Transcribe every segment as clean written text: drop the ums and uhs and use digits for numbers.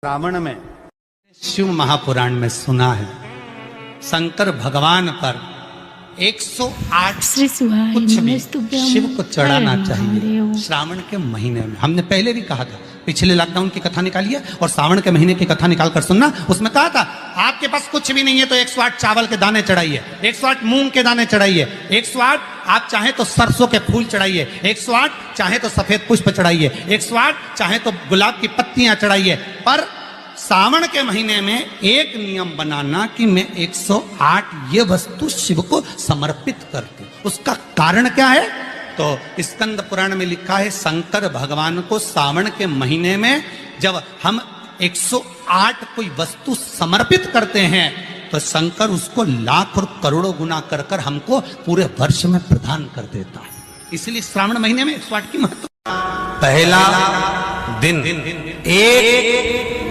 रावण में शिव महापुराण में सुना है शंकर भगवान पर 108 कुछ भी शिव को चढ़ाना चाहिए श्रावण के महीने में। हमने पहले भी कहा था, पिछले लॉकडाउन की कथा निकाली है और श्रावण के महीने की कथा निकाल कर सुनना। उसमें कहा था आपके पास कुछ भी नहीं है तो 108 चावल के दाने चढ़ाइए, 108 मूंग के दाने चढ़ाइए, 108 आप चाहे तो सरसों के फूल चढ़ाइए, 108 चाहे तो सफेद पुष्प चढ़ाइए, 108 चाहे तो गुलाब की पत्तियां चढ़ाइए। पर सावन के महीने में एक नियम बनाना कि मैं 108 ये वस्तु शिव को समर्पित करती हूं। उसका कारण क्या है? तो स्कंद पुराण में लिखा है शंकर भगवान को सावन के महीने में जब हम 108 कोई वस्तु समर्पित करते हैं तो शंकर उसको लाख और करोड़ों गुना कर कर हमको पूरे वर्ष में प्रदान कर देता है। इसलिए श्रावण महीने में 108 की महत्व। पहला दिन एक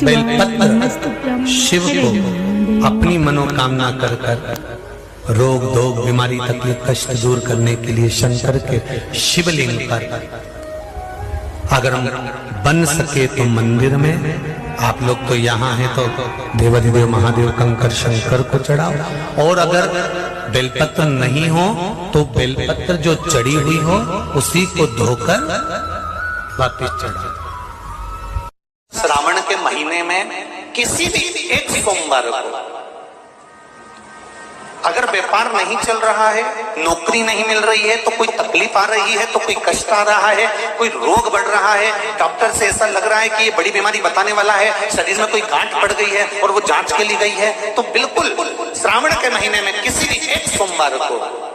बेलपत्र शिव को अपनी मनोकामना कर कर रोग दोग बीमारी तकलीफ कष्ट दूर करने के लिए शंकर के शिवलिंग पर अगर हम बन सके तो मंदिर में, आप लोग तो यहाँ हैं तो देवाधिदेव महादेव कंकर शंकर को चढ़ाओ। और अगर बेलपत्र नहीं हो तो बेलपत्र जो चढ़ी हुई हो उसी को धोकर वापिस चढ़ाओ। श्रावण के महीने में किसी भी एक सोमवार को अगर व्यापार नहीं चल रहा है, नौकरी नहीं मिल रही है, तो कोई तकलीफ आ रही है, तो कोई कष्ट आ रहा है, कोई रोग बढ़ रहा है, डॉक्टर से ऐसा लग रहा है कि ये बड़ी बीमारी बताने वाला है, शरीर में कोई गांठ पड़ गई है और वो जांच के लिए गई है, तो बिल्कुल श्रावण के महीने में किसी भी एक सोमवार को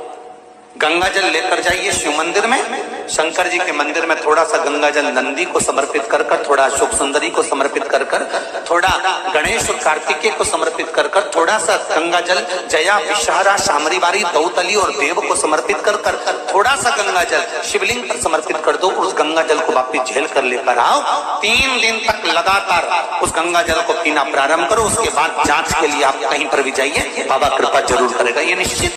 गंगा जल लेकर जाइए शिव मंदिर में। शंकर जी के मंदिर में थोड़ा सा गंगा जल नंदी को समर्पित कर कर, थोड़ा अशोक सुंदरी को समर्पित कर कर, थोड़ा गणेश और कार्तिकेय को समर्पित कर कर, थोड़ा सा गंगा जल जया विषहारा शामरीवारी दौतली और देव को समर्पित कर कर, थोड़ा सा गंगा जल शिवलिंग पर समर्पित कर दो। उस गंगा जल को वापिस झेल कर लेकर आओ। 3 दिन तक लगातार उस गंगा जल को पीना प्रारंभ करो। उसके बाद जांच के लिए आप कहीं पर भी जाइए, बाबा कृपा जरूर करेगा, ये निश्चित।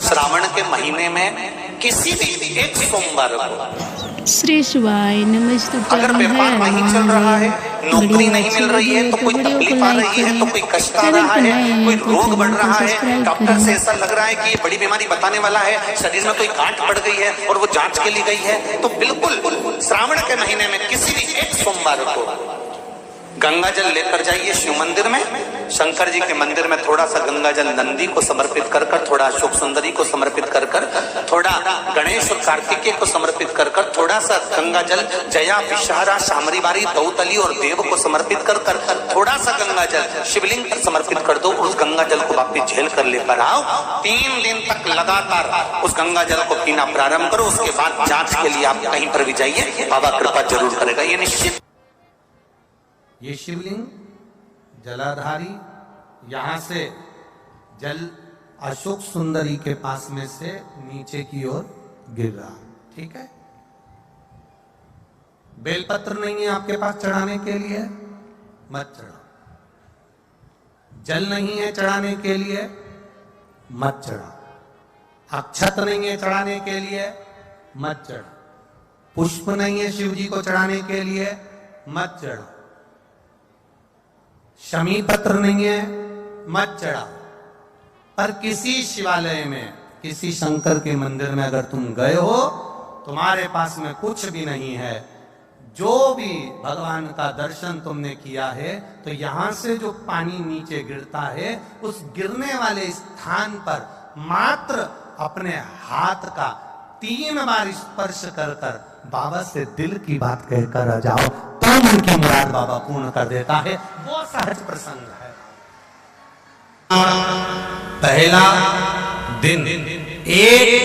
श्रावण के महीने में किसी भी एक सोमवार को श्री शिवाय नमस्तुभ्यं। अगर व्यापार नहीं चल रहा है, नौकरी नहीं मिल रही है, तो कोई तकलीफ आ रही है, तो कोई कष्ट आ रहा है, कोई रोग बढ़ रहा है, डॉक्टर से ऐसा लग रहा है कि ये बड़ी बीमारी बताने वाला है, शरीर में कोई गांठ पड़ गई है और वो जांच के लिए गई है, तो बिल्कुल श्रावण के महीने में किसी भी एक सोमवार को गंगा जल लेकर जाइए शिव मंदिर में। शंकर जी के मंदिर में थोड़ा सा गंगा जल नंदी को समर्पित कर कर, थोड़ा अशोक सुंदरी को समर्पित कर कर, थोड़ा गणेश और कार्तिकेय को समर्पित कर कर, थोड़ा सा गंगा जल जया विषहारा शामरीवारी दौतली और देव को समर्पित कर कर, थोड़ा सा गंगा जल शिवलिंग पर समर्पित कर दो। उस गंगा जल को वापिस झेल कर लेकर आओ। 3 दिन तक लगातार उस गंगा जल को पीना प्रारंभ करो। उसके बाद जांच के लिए आप कहीं पर भी जाइए, बाबा कृपा जरूर करेगा, ये निश्चित। ये शिवलिंग जलाधारी यहां से जल अशोक सुंदरी के पास में से नीचे की ओर गिर रहा, ठीक है। बेलपत्र नहीं है आपके पास चढ़ाने के लिए, मत चढ़ाओ। जल नहीं है चढ़ाने के लिए, मत चढ़ाओ। अक्षत नहीं है चढ़ाने के लिए, मत चढ़ाओ। पुष्प नहीं है शिव जी को चढ़ाने के लिए, मत चढ़ाओ। शमी पत्र नहीं है, मत चढ़ाओ। पर किसी शिवालय में, किसी शंकर के मंदिर में अगर तुम गए हो, तुम्हारे पास में कुछ भी नहीं है, जो भी भगवान का दर्शन तुमने किया है, तो यहां से जो पानी नीचे गिरता है, उस गिरने वाले स्थान पर मात्र अपने हाथ का 3 बार स्पर्श कर कर बाबा से दिल की बात कहकर आ जाओ, तो उनकी मुराद बाबा पूर्ण कर देता है। वो सहज प्रसंग है। पहला दिन एक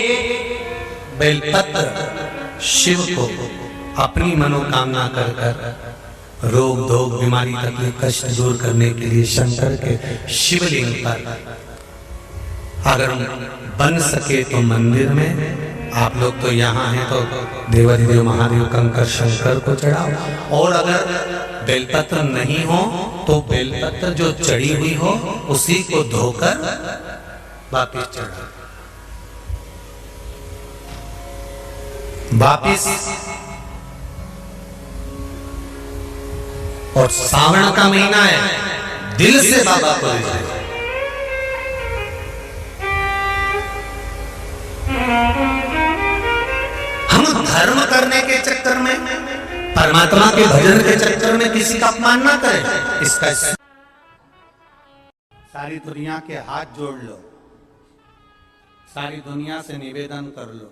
बेलपत्र शिव को अपनी मनोकामना कर कर रोग दोग बीमारी तकलीफ कष्ट दूर करने के लिए शंकर के शिवलिंग पर अगर बन सके तो मंदिर में, आप लोग तो यहाँ हैं तो देवाधिदेव महादेव कंकर शंकर को चढ़ाओ। और अगर बेलपत्र नहीं हो तो बेलपत्र जो चढ़ी हुई हो उसी को धोकर वापिस चढ़ाओ। वापिस और सावन का महीना है, दिल से बाबा को रिझाइए। हम धर्म करने के चक्कर में, परमात्मा के भजन के चक्कर में किसी का अपमान ना करें। इसका सारी दुनिया के हाथ जोड़ लो, सारी दुनिया से निवेदन कर लो,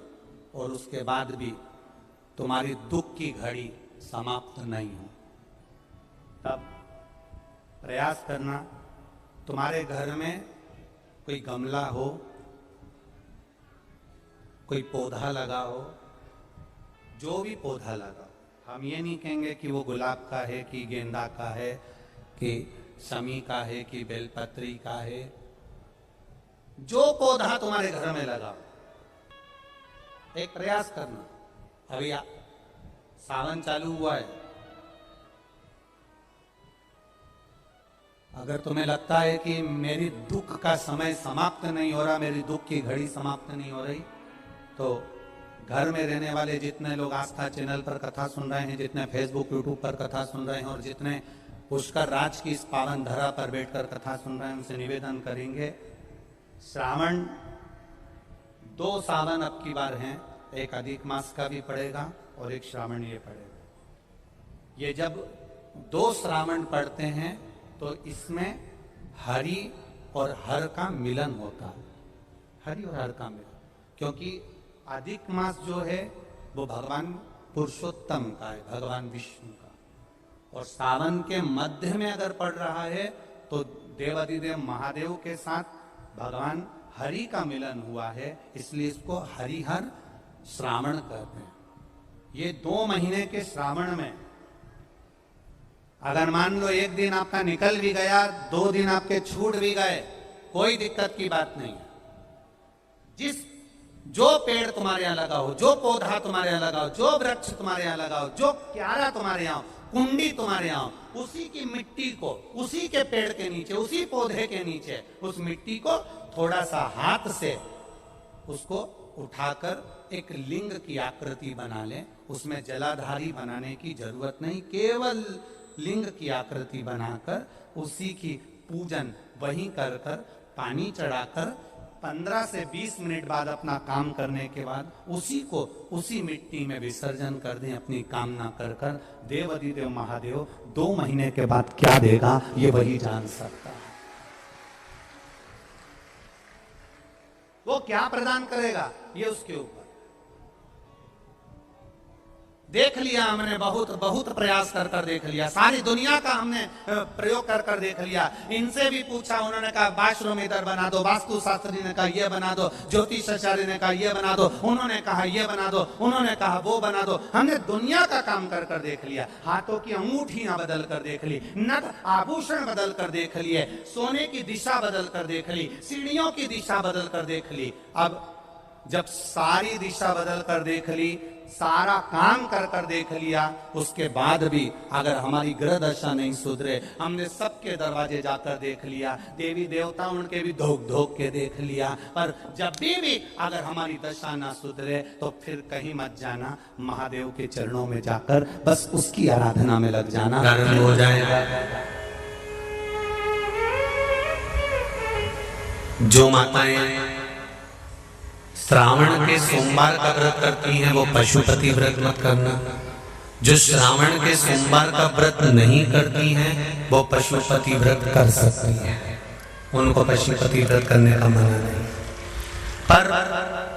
और उसके बाद भी तुम्हारी दुख की घड़ी समाप्त नहीं हो, तब प्रयास करना। तुम्हारे घर में कोई गमला हो, कोई पौधा लगा हो, जो भी पौधा लगा, हम ये नहीं कहेंगे कि वो गुलाब का है, कि गेंदा का है, कि शमी का है, कि बेलपत्री का है। जो पौधा तुम्हारे घर में लगा, एक प्रयास करना। अभी सावन चालू हुआ है, अगर तुम्हें लगता है कि मेरी दुख का समय समाप्त नहीं हो रहा, मेरी दुख की घड़ी समाप्त नहीं हो रही, तो घर में रहने वाले जितने लोग आस्था चैनल पर कथा सुन रहे हैं, जितने फेसबुक यूट्यूब पर कथा सुन रहे हैं, और जितने पुष्कर राज की इस पावन धरा पर बैठकर कथा सुन रहे हैं, उनसे निवेदन करेंगे, श्रावण 2 सावन अब की बार हैं, एक अधिक मास का भी पड़ेगा और एक श्रावण ये पड़ेगा। ये जब 2 श्रावण पड़ते हैं तो इसमें हरि और हर का मिलन होता है, हरि और हर का मिलन, क्योंकि अधिक मास जो है वो भगवान पुरुषोत्तम का है, भगवान विष्णु का, और सावन के मध्य में अगर पड़ रहा है तो देवाधिदेव महादेव के साथ भगवान हरि का मिलन हुआ है, इसलिए इसको हरिहर श्रावण कहते हैं। ये 2 महीने के श्रावण में अगर मान लो एक दिन आपका निकल भी गया, 2 दिन आपके छूट भी गए, कोई दिक्कत की बात नहीं है। जो पेड़ तुम्हारे यहां लगा हो, जो पौधा तुम्हारे यहां लगा हो, जो वृक्ष तुम्हारे यहां लगा हो, जो क्यारा तुम्हारे यहां, कुंडी तुम्हारे यहां, उसी की मिट्टी को, उसी के पेड़ के नीचे, उसी पौधे के नीचे, उस मिट्टी को थोड़ा सा हाथ से उसको उठाकर एक लिंग की आकृति बना ले। उसमें जलाधारी बनाने की जरूरत नहीं, केवल लिंग की आकृति बनाकर उसी की पूजन वहीं कर कर, पानी चढ़ाकर 15 से 20 मिनट बाद अपना काम करने के बाद उसी को उसी मिट्टी में विसर्जन कर दें, अपनी कामना कर कर। देवाधिदेव महादेव 2 महीने के बाद क्या देगा ये वही जान सकता है। वो क्या प्रदान करेगा ये उसके ऊपर। देख लिया हमने, बहुत प्रयास कर कर देख लिया, सारी दुनिया का हमने प्रयोग कर कर देख लिया। इनसे भी पूछा, उन्होंने कहा बाथरूम इधर बना दो, वास्तु शास्त्री ने कहा ये बना दो, ज्योतिषाचार्य ने कहा ये बना दो, उन्होंने कहा ये बना दो, उन्होंने कहा वो बना दो। हमने दुनिया का काम कर कर देख लिया, हाथों की अंगूठियां बदल कर देख ली, नथ आभूषण बदल कर देख लिए, सोने की दिशा बदल कर देख ली, सीढ़ियों की दिशा बदल कर देख ली। अब जब सारी दिशा बदल कर देख ली, सारा काम कर कर देख लिया, उसके बाद भी अगर हमारी ग्रह दशा नहीं सुधरे, हमने सबके दरवाजे जाकर देख लिया, देवी देवता उनके भी धोख धोख के देख लिया, पर जब भी अगर हमारी दशा ना सुधरे तो फिर कहीं मत जाना, महादेव के चरणों में जाकर बस उसकी आराधना में लग जाना, हो जाएगा। जो माताएं श्रावण के सोमवार का व्रत करती हैं वो पशुपति व्रत मत करना। जो श्रावण के सोमवार का व्रत नहीं करती हैं वो पशुपति व्रत कर सकती हैं, उनको पशुपति व्रत करने का मना नहीं। पर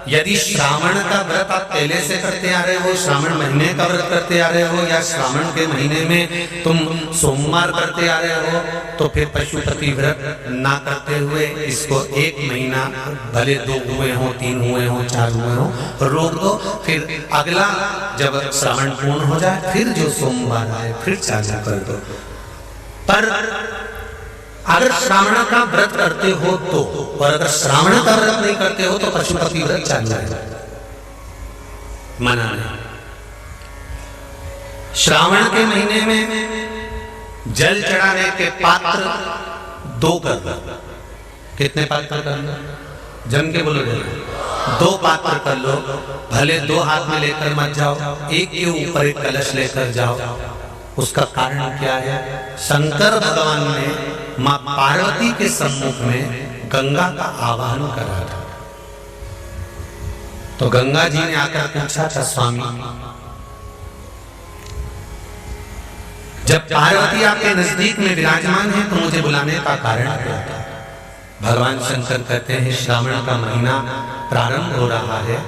यदि श्रावण का व्रत आप पहले से करते आ रहे हो, श्रावण महीने का व्रत करते आ रहे हो, या श्रावण के महीने में तुम सोमवार करते आ रहे हो, तो फिर पशुपति व्रत ना करते हुए इसको 1 महीना, भले 2 हुए हो, 3 हुए हो, 4 हुए हो, रोक दो। फिर अगला जब श्रावण पूर्ण हो जाए फिर जो सोमवार आए फिर चालू कर दो। पर अगर श्रावण का व्रत करते हो तो, और अगर श्रावण का व्रत नहीं करते हो तो पशुपति व्रत चालू है, मना नहीं। श्रावण के महीने में जल चढ़ाने के पात्र 2 कर लो। कितने पात्र कर लो? जम के बोलो, 2 पात्र कर लो। भले 2 हाथ में लेकर मत जाओ, एक के ऊपर एक कलश लेकर जाओ, उसका कारण क्या है? शंकर भगवान ने मां पार्वती के सम्मुख में गंगा का आवाहन करा था। तो गंगा जी ने आकर पूछा था, स्वामी जब पार्वती आपके नजदीक में विराजमान है तो मुझे बुलाने का कारण क्या था? भगवान शंकर कहते हैं, श्रावण का महीना प्रारंभ हो रहा है,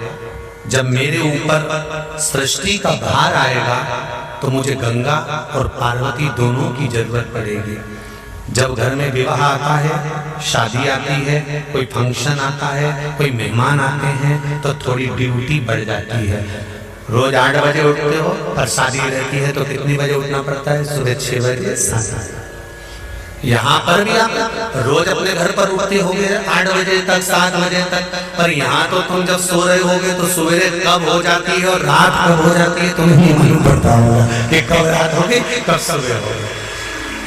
जब मेरे ऊपर सृष्टि का भार आएगा तो मुझे गंगा और पार्वती दोनों की जरूरत पड़ेगी। जब घर में विवाह आता है, शादी आती है, कोई फंक्शन आता है, कोई मेहमान आते हैं, तो थोड़ी ड्यूटी बढ़ जाती है। रोज 8 बजे उठते हो, पर शादी रहती है तो कितनी बजे उठना पड़ता है? सुबह 6 बजे 7 बजे। यहाँ पर भी आप रोज अपने घर पर उठते होगे 8 बजे तक 7 बजे तक, पर यहाँ तो तुम जब सो रहे होगे तो सवेरे कब हो जाती है और रात कब हो जाती है तुम्हें नहीं मालूम पड़ता होगा कि कब रात होगी कब सुबह होगी।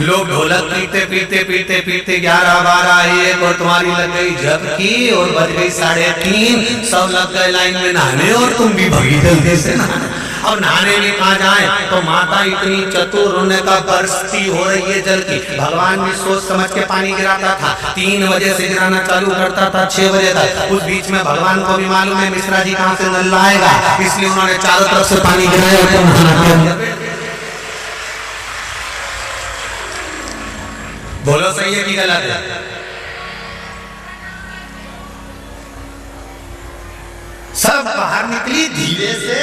लोग ढोलक पीते पीते पीते पीते 11, 12, 1 और तुम्हारी लग गई झपकी और बज गई 3:30, सब लग गए लाइन में नहाने और तुम भी भगी जल्दी से नहाने। और नहाने भी कहाँ जाए तो माता इतनी चतुर, उन्हें का बरसती हो रही है जल की। भगवान भी सोच समझ के पानी गिराता था, 3 बजे से गिराना चालू करता था 6 बजे तक। उस बीच में भगवान को भी मालूम है मिश्रा जी कहाँ से नल लाएगा, इसलिए उन्होंने चारों तरफ से पानी गिराया। बोलो सही है कि गलत है? सब बाहर निकली धीरे से,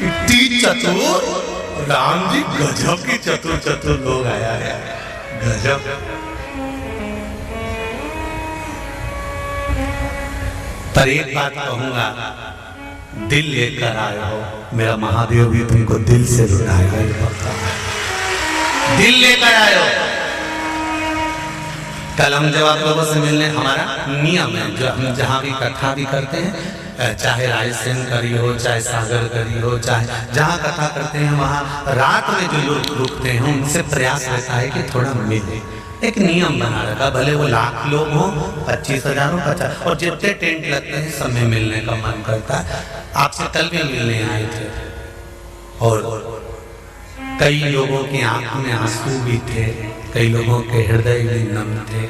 इतनी चतुर राम जी, गजब की चतुर चतुर लोग आया है, गजब। पर एक बात कहूंगा, दिल लेकर आए हो, मेरा महादेव भी तुमको दिल से लुटाएगा। दिल लेकर आए हो। कल हम जब आप लोगों से मिलने, हमारा नियम है जो हम जहाँ भी कथा भी करते हैं, चाहे रायसेन करी हो, चाहे सागर करी हो, चाहे जहाँ कथा करते हैं वहाँ रात में जो लोग रुकते हैं उनसे प्रयास रहता है कि थोड़ा मिले। एक नियम बना रखा, भले वो 1,00,000 लोग हो, 25,000 हो, 50, और जितने टेंट लगते हैं सब में मिलने का मन करता है। आपसे कल भी मिलने आए थे और कई लोगों की आंखों में आंसू भी थे, कई लोगों के हृदय भी नम थे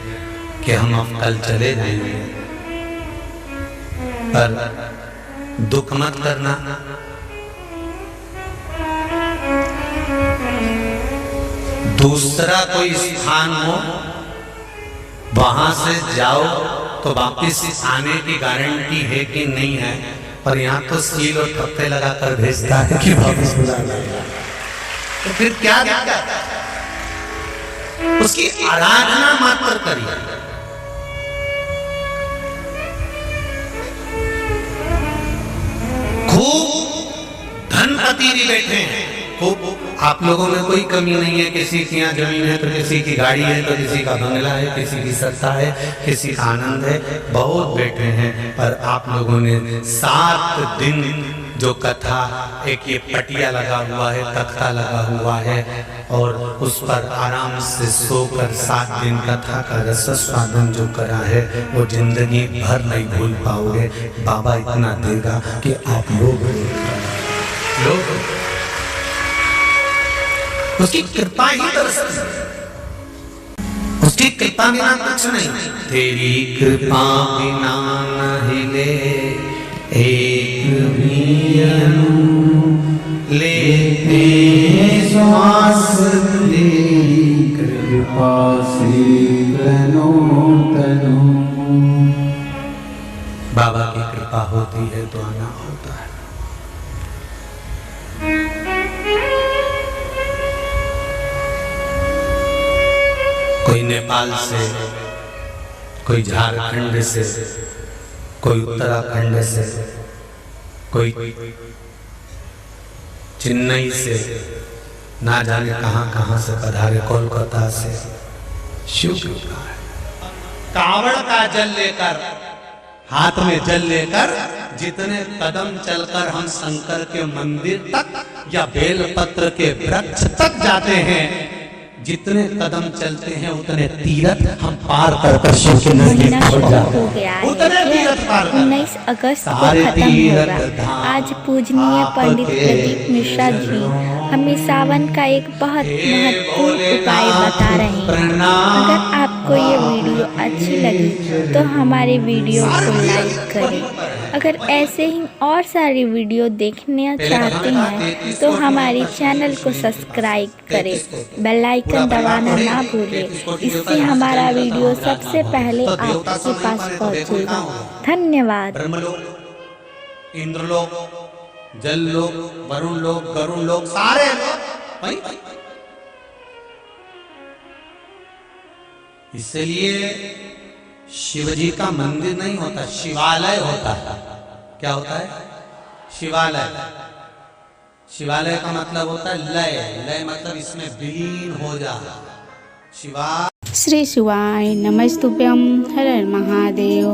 कि हम अब कल चले जाएंगे। पर दुख मत करना, दूसरा कोई स्थान हो वहां से जाओ तो वापिस आने की गारंटी है कि नहीं है, पर यहाँ तो सील और ठप्पे लगाकर भेजता है कि वापिस बुला लाएगा। तो फिर क्या दिक्कत? उसकी आराधना मात्र करिए। खूब धनपति भी बैठे हैं, खूब, आप लोगों में कोई कमी नहीं है। किसी की यहाँ जमीन है तो किसी की गाड़ी है, तो किसी का बंगला है, किसी की सत्ता है, किसी का आनंद है, बहुत बैठे हैं। पर आप लोगों ने 7 दिन जो कथा, एक ये पटिया लगा हुआ है, तख्ता लगा हुआ है, और उस पर आराम से सोकर 7 दिन कथा का रसास्वादन जो करा है वो जिंदगी भर नहीं भूल पाओगे। बाबा इतना देगा कि आप लोग उसकी कृपा ही तरसती है, उसकी कृपा बिना कुछ नहीं। तेरी कृपा बिना नहीं ले एक भी लेते श्वास, तेरी कृपा से तनो तनो। बाबा की कृपा होती है तो आना होता है। कोई नेपाल से, कोई झारखंड से, कोई उत्तराखंड से, कोई चेन्नई से, ना जाने कहां कहां से पधारे, कोलकाता से। शिव कावड़ का जल लेकर, हाथ में जल लेकर, जितने कदम चलकर हम शंकर के मंदिर तक या बेलपत्र के वृक्ष तक जाते हैं, जितने कदम चलते हैं उतने तीरथ हम पार कर कर शिव के नजदीक महीना पहुंच शुरू जाते हो हैं। गया उतने है। तीरथ पार कर 19 अगस्त को सारे खत्म तीरथ होगा। धाम आज पूजनीय पंडित आपके प्रदीप मिश्रा जी हमें सावन का एक बहुत महत्वपूर्ण उपाय बता रहे हैं। अगर आपको ये वीडियो अच्छी लगी तो हमारे वीडियो को लाइक करें। अगर ऐसे ही और सारी वीडियो देखना चाहते हैं तो हमारे चैनल को सब्सक्राइब करें, बेल आइकन दबाना ना भूलें। इससे हमारा वीडियो सबसे पहले आपके पास पहुंचेगा। धन्यवाद। ब्रह्मलोक, इंद्रलोक, जल लोक, वरुण लोक, गरुण लोक, सारे लोक वहीं पर। इसलिए शिव जी का मंदिर नहीं होता, शिवालय होता है। क्या होता है? शिवालय। शिवालय का मतलब होता है लय। लय मतलब इसमें विलीन हो जा। शिवा श्री शिवाय नमस्तुभ्यं। हर हर महादेव।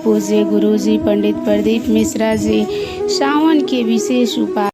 पूज्य गुरुजी पंडित प्रदीप मिश्रा जी सावन के विशेष उपाय